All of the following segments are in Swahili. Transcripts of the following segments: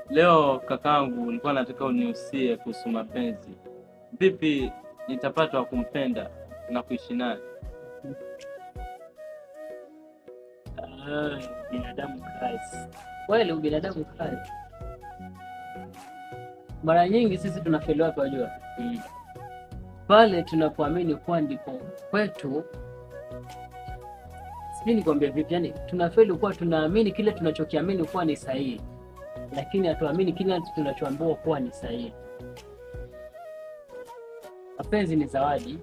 Leo kakangu, nilikuwa nataka unihusie kuhusu mapenzi. Vipi nitapata wa kumpenda na kuishi naye? Binadamu kazi. Kweli binadamu kazi. Mara nyingi sisi tunafeliwa kwa jua. Pale tunapoamini kuwa ndipo kwetu. Sijui nikwambia vipi, yani tunafeli kuwa tunaamini kile tunachokiamini kuwa ni sahihi, lakini hatuamini kile tunachoambiwa kuwa ni sahihi. Mapenzi ni zawadi.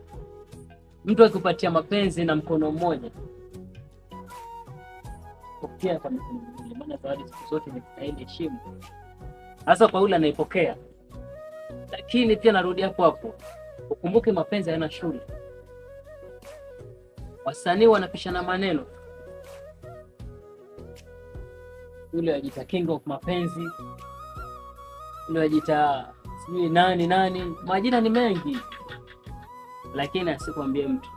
Mtu akikupatia mapenzi na mkono mmoja, pokea kwa mkono mmoja, maana zawadi siku zote ni stahili heshima, hasa kwa yule anaipokea. Lakini pia narudi hapo, ukumbuke mapenzi hayana shule. Wasanii wanapishana maneno, yule wajita king of mapenzi, yule wajita sijui nani, majina ni mengi, lakini asikwambie mtu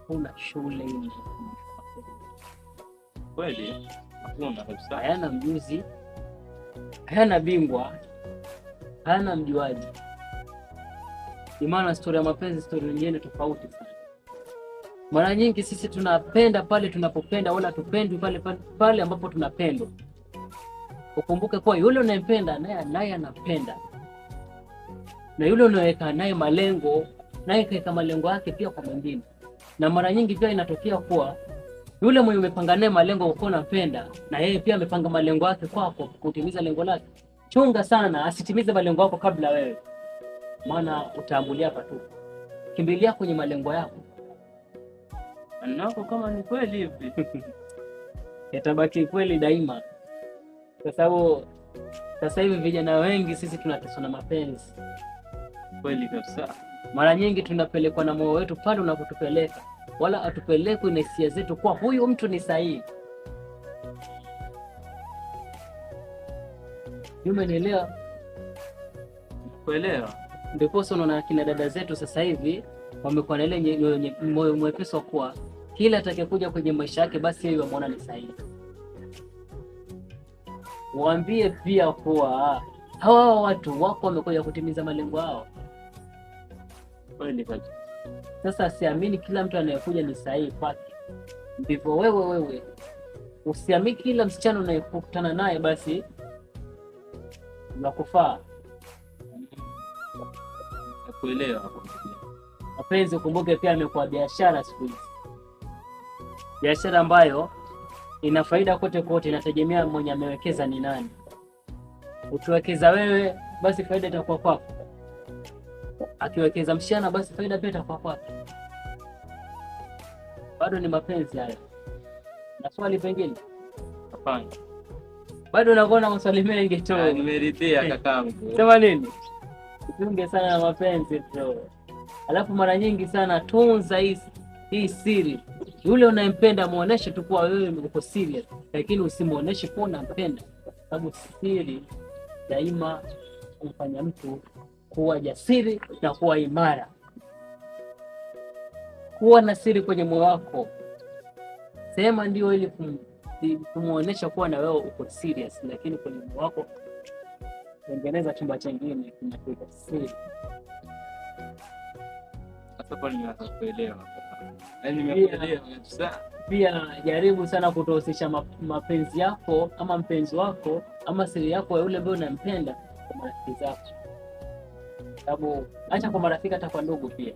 kuna shule hii. Kweli hakuna kabisa. Hayana mjuzi, hayana bingwa, hayana mjuaji. Imana story ya mapenzi, story nyingine tofauti sana. Mara nyingi sisi tunapenda pale tunapopenda, wala tupendwi pale ambapo tunapendwa. Ukumbuke kuwa yule unayempenda naye anapenda, na yule unayeweka naye malengo naye kaeka malengo yake pia kwa mwingine. Na mara nyingi pia inatokea kuwa yule mwenye umepanga naye malengo uko unapenda, na yeye pia amepanga malengo yake kwako kutimiza lengo lake. Chunga sana asitimize malengo yako kabla wewe, maana utaambulia patu. Kimbilia kwenye malengo yako. Nako kama ni kweli hivi Yatabaki kweli daima, kwa sababu sasa hivi vijana wengi sisi tunateswa na mapenzi. Kweli kabisa. Mara nyingi tunapelekwa na moyo wetu pale unapotupeleka, wala atupelekwe na hisia zetu kwa huyu mtu ni sahihi. Umenielewa? Kuelewa. Ndipo sasa unaona kina dada zetu sasa hivi wamekuwa na ile moyo mwepesi kuwa kila atakayekuja kwenye maisha yake basi yeye wamuona ni sahihi. Waambie pia kuwa hawa watu wako wamekuja kutimiza malengo yao. Kweli kabisa. Sasa siamini kila mtu anayekuja ni sahihi kwake. Ndivyo wewe usiamini kila msichana unayekutana naye basi unakufaa. Kuelewa hapo. Mapenzi ukumbuke pia amekuwa biashara siku hizi. Biashara ambayo ina faida kote, inategemea mwenye amewekeza ni nani. Ukiwekeza wewe basi faida itakuwa kwako. Akiwekeza msichana basi faida pia itakuwa kwake. Bado ni mapenzi haya. Na swali pengine? Hapana. Bado unaona maswali mengi tu. Nimeridhia kakangu. Sema nini? Usiunge sana na mapenzi tu. Alafu mara nyingi sana tunza hii siri. Yule unayempenda muoneshe tu kuwa wewe uko serious, lakini usimuoneshe kuwa unampenda, sababu siri daima humfanya mtu kuwa jasiri na kuwa imara. Kuwa na siri kwenye moyo wako. Sema ndio ili kumuonesha kuwa na wewe uko serious, lakini kwenye moyo wako tengeneza chumba chingine kinachoitwa siri. Hapo nimeanza kuelewa. Yaani nimekuelewa kabisa. Pia jaribu sana kutohusisha mapenzi yako ama mpenzi wako ama siri yako ya yule ambaye unampenda kwa marafiki zako. Sababu acha kwa marafiki, hata kwa ndugu pia.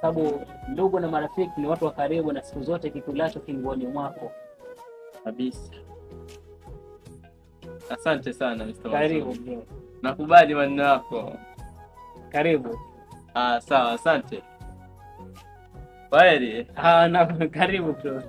Sababu ndugu na marafiki ni watu wa karibu, na siku zote kikulacho kingoni mwako Kabisa. Asante sana Mr. Karibu. Nakubali maneno yako. Karibu. Sawa, asante. Kweli. Na karibu bro.